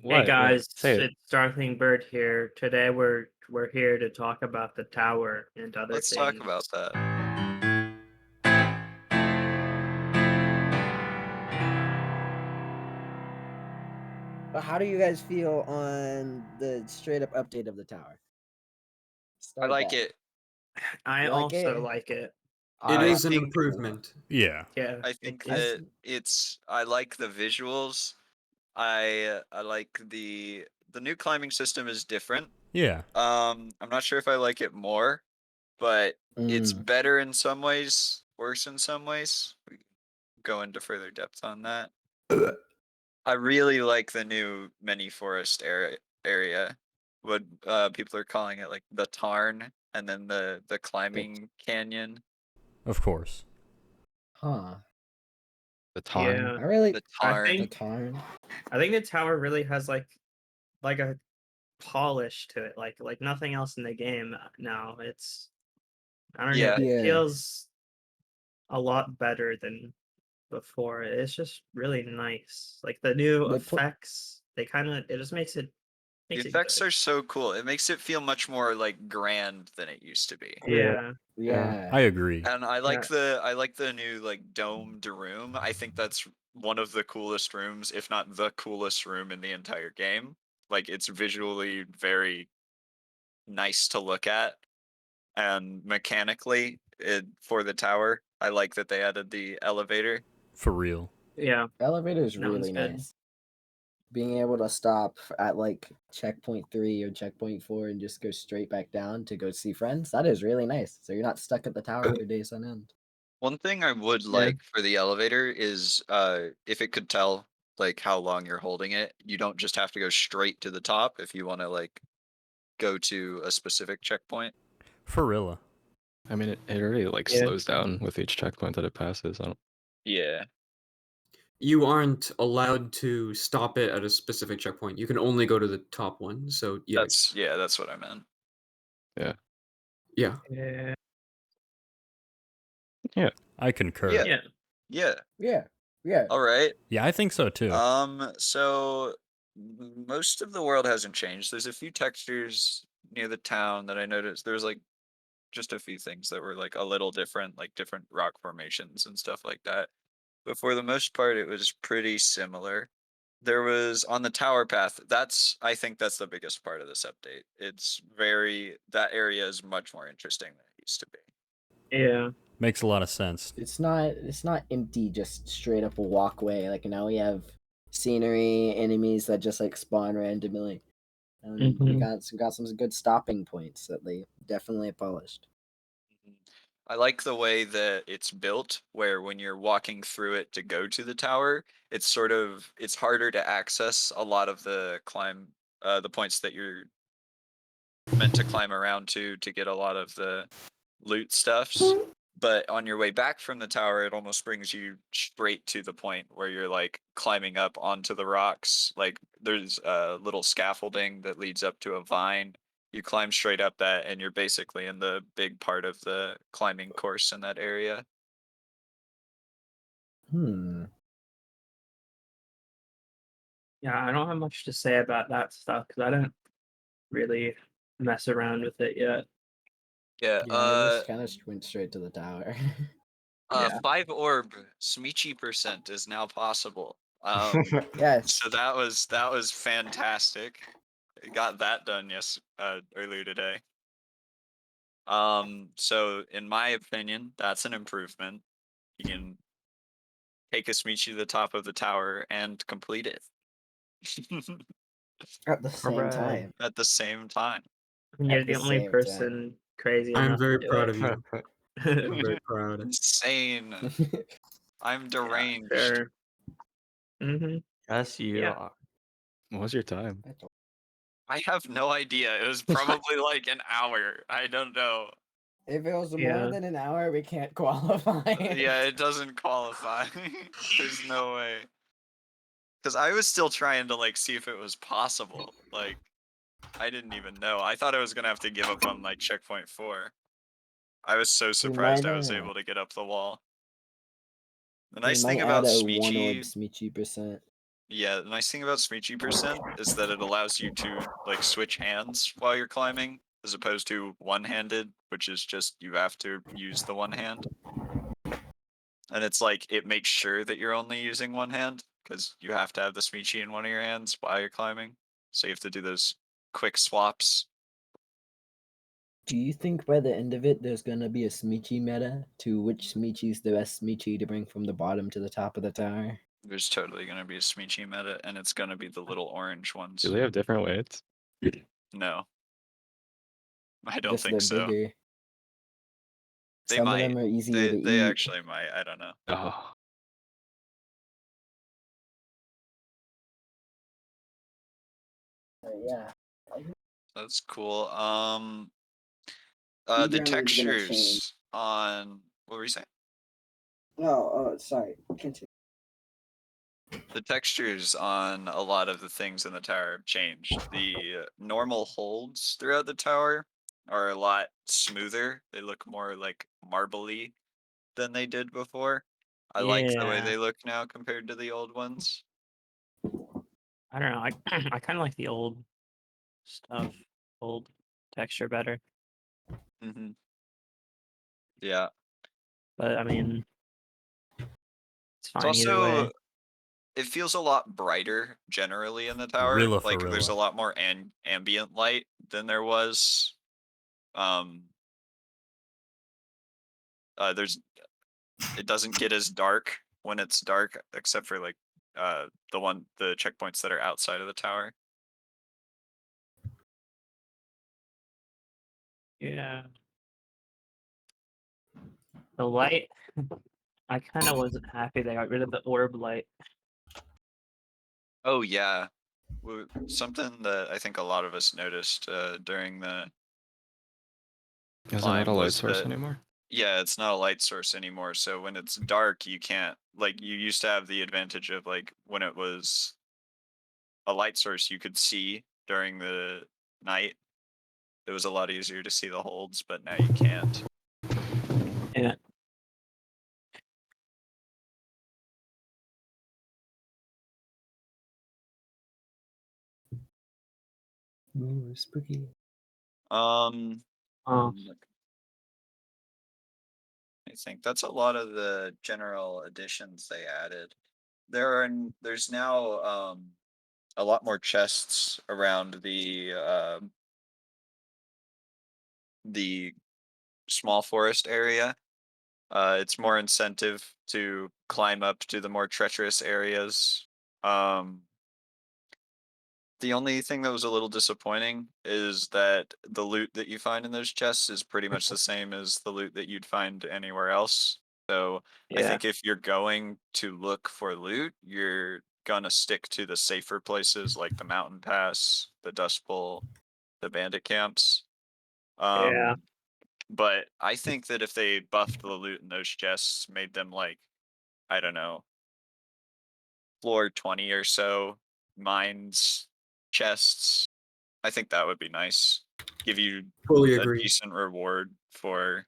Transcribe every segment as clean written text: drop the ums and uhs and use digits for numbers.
Hey What? What? guys, Say it. it's Darklingbird here. Today we're here to talk about the tower and other Let's talk about things. that. But how do you guys feel on the straight up update of the tower? I Start like that. it. I You like also it? like it. It I is an think improvement. Yeah. Yeah, I think it's that I like the visuals. I like the new climbing system is different. Yeah. I'm not sure if I like it more, but it's Mm, better in some ways, worse in some ways. We can go into further depth on that. I really like the new mini forest area. What people are calling it, like the Tarn, and then the the, climbing canyon. Of course. huh. The Tarn? yeah. I really The I Tarn. the think tarn. I think the tower really has like a polish to it, like nothing else in the game now. I don't know. Yeah, It Yeah. feels a lot better than before. It's just really nice. Like the new They put effects, it just the makes it effects good. are so cool. It makes it feel much more like grand than it used to be. Yeah. Yeah, yeah. I agree. And yeah. I like the new like domed room. I think that's one of the coolest rooms, if not the coolest room in the entire game. Like it's visually very nice to look at, and mechanically for the tower, I like that they added the elevator. For real. Yeah, Elevator is that one's really good. nice. Being able to stop at like checkpoint 3 or checkpoint 4 and just go straight back down to go see friends, that is really nice. So you're not stuck at the tower for days on end. One thing I would Yeah. like for the elevator is if it could tell like how long you're holding it. You don't just have to go straight to the top if you want to like go to a specific checkpoint. For real. I mean, it already like Yeah. slows down with each checkpoint that it passes. I don't. Yeah. You aren't allowed to stop it at a specific checkpoint. You can only go to the top one. So yeah, That's what I meant. Yeah. yeah. Yeah. Yeah. I concur. Yeah. Yeah. Yeah. Yeah. Yeah. All right. Yeah, I think so too. So most of the world hasn't changed. There's a few textures near the town that I noticed. There's like just a few things that were like a little different, like different rock formations and stuff like that. But for the most part, it was pretty similar. There was on the tower path. I think that's the biggest part of this update. That area is much more interesting than it used to be. Yeah. Makes a lot of sense. It's not empty, just straight up a walkway. Like now we have scenery, enemies that just like spawn randomly. And we Hmm. got some good stopping points that they definitely polished. Mhm. I like the way that it's built, where when you're walking through it to go to the tower, it's harder to access a lot of the points that you're meant to climb around to get a lot of the loot stuffs. But on your way back from the tower, it almost brings you straight to the point where you're like climbing up onto the rocks. Like there's a little scaffolding that leads up to a vine. You climb straight up that, and you're basically in the big part of the climbing course in that area. Hmm. Yeah, I don't have much to say about that stuff because I don't really mess around with it yet. Yeah, Yeah, I just kind of went straight to the tower. Yeah. 5 orb Smeechy percent is now possible. Yes. So that was fantastic. Got that done earlier today. So in my opinion, that's an improvement. You can take a Smeechy to the top of the tower and complete it At the same Hooray. time. at the same time. You're At the the only same time. person crazy I'm enough to very do proud it. of you. I'm very proud. Insane. I'm Yeah, deranged. sure. Hmm. Yes, you Yeah. are. What was your time? I have no idea. It was probably like an hour. I don't know. If it was more Yeah. than an hour, we can't qualify. Yeah, it doesn't qualify. There's no way. Because I was still trying to like see if it was possible. Like I didn't even know. I thought I was gonna have to give up on like checkpoint 4. I was so We surprised might I was able to get up the wall. The we nice thing might about add a 1 orb Smeechy, Smeechy percent. Yeah, the nice thing about Smeechy percent is that it allows you to like switch hands while you're climbing, as opposed to one-handed, which is just you have to use the one hand. And it's like it makes sure that you're only using one hand because you have to have the Smeechy in one of your hands while you're climbing. So you have to do those quick swaps. Do you think by the end of it, there's gonna be a Smeechy meta to which Smeechy's the best Smeechy to bring from the bottom to the top of the tower? There's totally gonna be a Smeechy meta, and it's gonna be the little orange ones. Do they have different weights? No, I don't Just think they're so. bigger. They Some might. of them are easier to They eat. actually might. I don't know. Oh, Yeah. That's cool. Speedrunner The is gonna change. textures on what were you saying? Oh, sorry. Continue. The textures on a lot of the things in the tower have changed. The normal holds throughout the tower are a lot smoother. They look more like marbly than they did before. I like the way Yeah. they look now compared to the old ones. I don't know. I I kind of like the old stuff, old texture better. Hmm. Yeah. But I mean, it's It's fine either way. also it feels a lot brighter generally in the tower. Rilla for Like there's a Rilla. lot more ambient light than there was. Um, there's it doesn't get as dark when it's dark, except for like the checkpoints that are outside of the tower. Yeah. The light. I kind of wasn't happy they got rid of the orb light. Oh yeah, something that I think a lot of us noticed during the is it not climb a light was source that anymore? yeah, it's not a light source anymore. So when it's dark, you can't like you used to have the advantage of like when it was a light source, you could see during the night. It was a lot easier to see the holds, but now you can't. Yeah. Ooh, spooky. Um, Oh, I think that's a lot of the general additions they added. There's now a lot more chests around the small forest area. It's more incentive to climb up to the more treacherous areas. Um, the only thing that was a little disappointing is that the loot that you find in those chests is pretty much the same as the loot that you'd find anywhere else. So I yeah. think if you're going to look for loot, you're gonna stick to the safer places like the mountain pass, the dust bowl, the bandit camps. Yeah. Um, but I think that if they buffed the loot in those chests, made them like, I don't know, floor 20 or so mines chests, I think that would be nice. Give you Fully a agree. decent reward for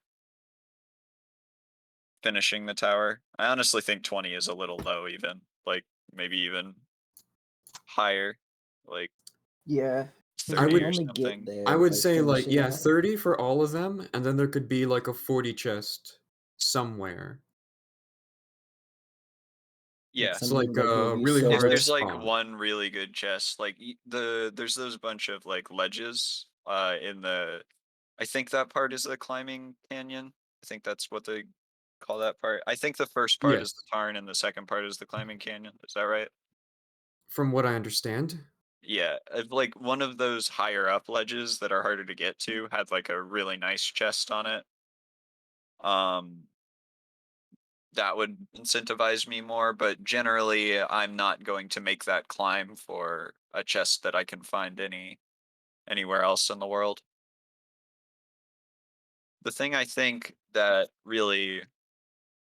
finishing the tower. I honestly think 20 is a little low even, like maybe even higher, like Yeah. 30 I would or only something. get there I would by say like finishing yeah, it. 30 for all of them, and then there could be like a 40 chest somewhere. Like Yeah. It's something like that gave a you really If hard to silver. there's like spot. one really good chest, like there's those bunch of like ledges in the I think that part is the climbing canyon. I think that's what they call that part. I think the first part is Yes, the tarn and the second part is the climbing canyon. Is that right? from what I understand. Yeah, like one of those higher up ledges that are harder to get to had like a really nice chest on it. Um, that would incentivize me more, but generally I'm not going to make that climb for a chest that I can find anywhere else in the world. The thing I think that really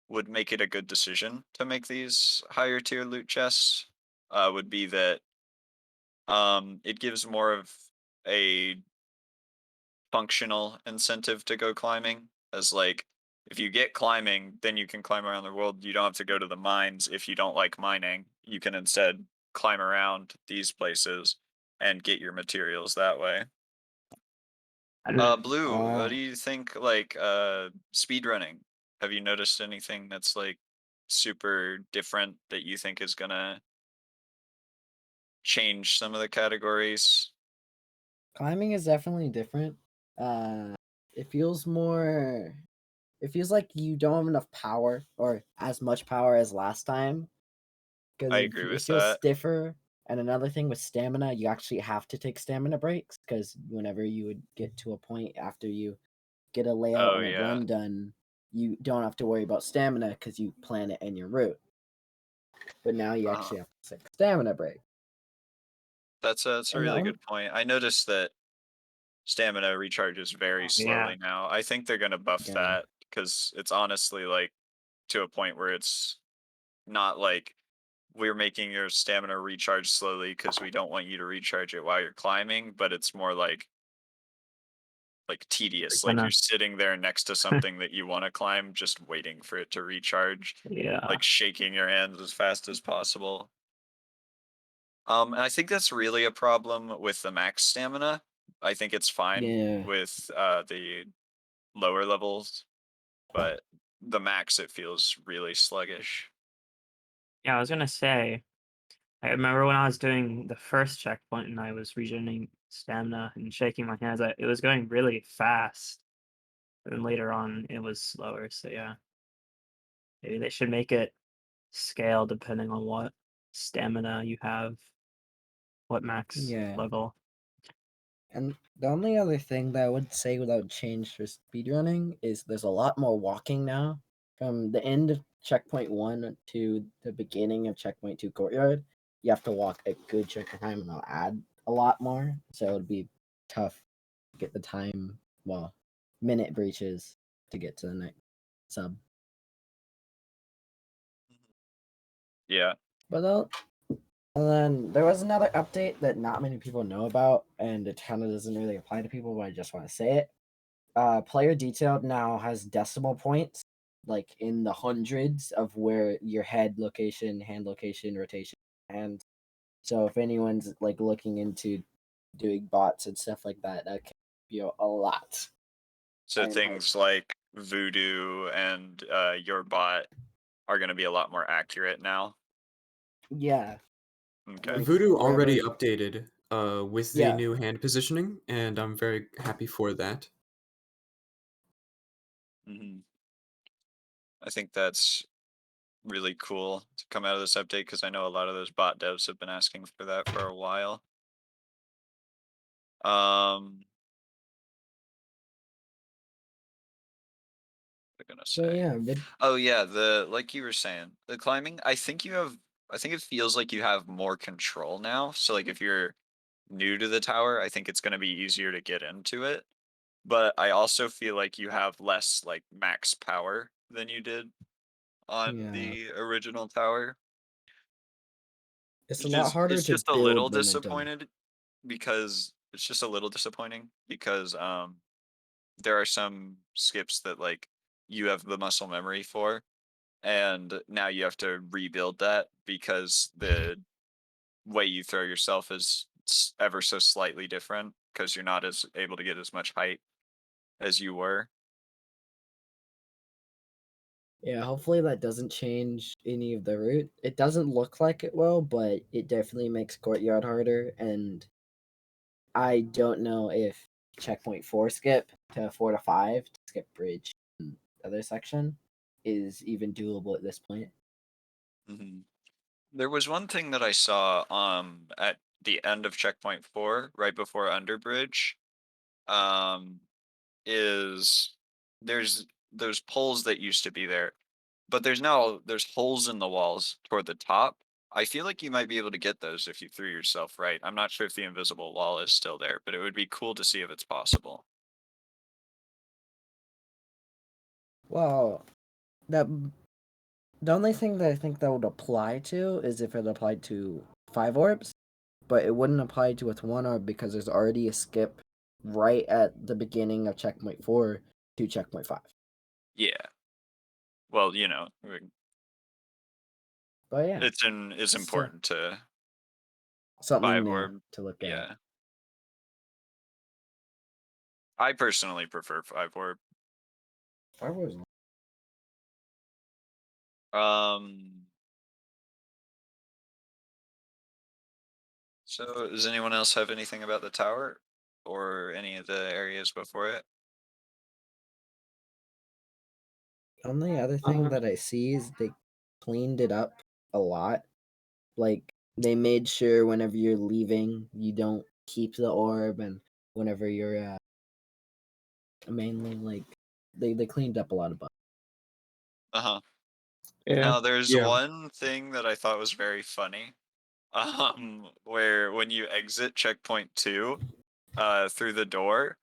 would make it a good decision to make these higher tier loot chests would be that it gives more of a functional incentive to go climbing, as like if you get climbing then you can climb around the world. You don't have to go to the mines if you don't like mining. You can instead climb around these places and get your materials that way. Blue, what do you think, like, speed running? Have you noticed anything that's like super different that you think is gonna change some of the categories? Climbing is definitely different. It feels more. It feels like you don't have enough power or as much power as last time because I it, agree it with feels that. stiffer. And another thing with stamina, you actually have to take stamina breaks because whenever you would get to a point after you get a layout Oh and a yeah. run done, you don't have to worry about stamina because you plan it in your route. But now you actually have to take a stamina break. That's a And the really only, good point. I noticed that stamina recharges very Yeah. slowly now. I think they're gonna buff Yeah. that because it's honestly like to a point where it's not like we're making your stamina recharge slowly because we don't want you to recharge it while you're climbing, but it's more like tedious. Like Gonna- you're sitting there next to something that you want to climb, just waiting for it to recharge, Yeah. like shaking your hands as fast as possible. And I think that's really a problem with the max stamina. I think it's fine yeah. with the lower levels, but the max it feels really sluggish. Yeah, I was gonna say, I remember when I was doing the first checkpoint and I was regenerating stamina and shaking my hands, it was going really fast. And then later on, it was slower. So yeah, maybe they should make it scale depending on what stamina you have, what max Yeah. level. And the only other thing that I would say without change for speedrunning is there's a lot more walking now. From the end of checkpoint 1 to the beginning of checkpoint 2 courtyard, you have to walk a good chunk of time and I'll add a lot more. So it would be tough to get the time, well, minute breaches to get to the next sub. Yeah. But and then there was another update that not many people know about, and it kind of doesn't really apply to people, but I just want to say it. Player detailed now has decimal points, like in the hundreds of where your head location, hand location, rotation, and so if anyone's like looking into doing bots and stuff like that, that can be a lot. So And things like Voodoo and your bot are going to be a lot more accurate now. yeah, Okay. like Voodoo wherever, already updated with the yeah, new hand positioning, and I'm very happy for that. Hmm. I think that's really cool to come out of this update because I know a lot of those bot devs have been asking for that for a while. Um, what am I gonna so say? yeah, Oh yeah, the like you were saying, the climbing. I think it feels like you have more control now. So like if you're new to the tower, I think it's going to be easier to get into it. But I also feel like you have less like max power than you did on yeah, the original tower. it's a Which lot is harder it's to just a little build momentum. disappointed because it's just a little disappointing because there are some skips that like you have the muscle memory for and now you have to rebuild that because the way you throw yourself is ever so slightly different because you're not as able to get as much height as you were. Yeah, hopefully that doesn't change any of the route. It doesn't look like it will, but it definitely makes courtyard harder. And I don't know if checkpoint 4 skip to 4 to 5 to skip bridge and other section is even doable at this point. Hmm. There was one thing that I saw at the end of checkpoint 4 right before underbridge um is there's those poles that used to be there, but there's holes in the walls toward the top. I feel like you might be able to get those if you threw yourself right. I'm not sure if the invisible wall is still there, but it would be cool to see if it's possible. Well, that the only thing that I think that would apply to is if it applied to 5 orbs, but it wouldn't apply to with 1 orb because there's already a skip right at the beginning of checkpoint 4 to checkpoint 5. Yeah. Well, But yeah, it's so important to Something 5 new orb. to look at. Yeah. I personally prefer 5 orb. 5 orbs. So does anyone else have anything about the tower or any of the areas before it? Only other thing that I see is they cleaned it up a lot. Like they made sure whenever you're leaving, you don't keep the orb, and whenever you're mainly like they cleaned up a lot of bugs. Uh-huh. Yeah. Now there's Yeah. one thing that I thought was very funny. Where when you exit checkpoint 2, through the door,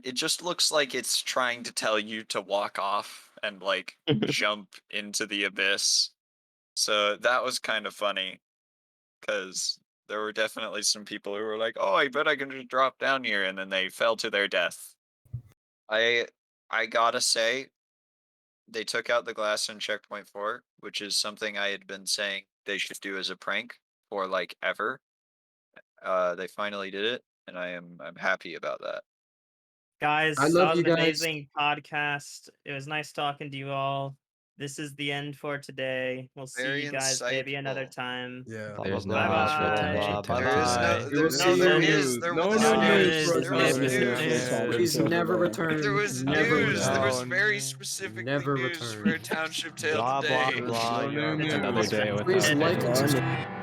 it just looks like it's trying to tell you to walk off and like jump into the abyss. So that was kind of funny because there were definitely some people who were like, "Oh, I bet I can just drop down here," and then they fell to their death. I I gotta say, they took out the glass in checkpoint 4, which is something I had been saying they should do as a prank for like ever. They finally did it, and I'm happy about that. Guys, I that love was you an guys. amazing podcast. It was nice talking to you all. This is the end for today. We'll see Very you guys maybe another insightful. time. Yeah. There's no Bye news for bye. Township. There is no, Township. there, We'll no, see there you. is, there No was No news, news. there There's was no news. news. Please never return. There was Never news. There was return. very specifically Never news for return. a township tale Blah blah today. blah. No It's another news. day Please without like news. and subscribe.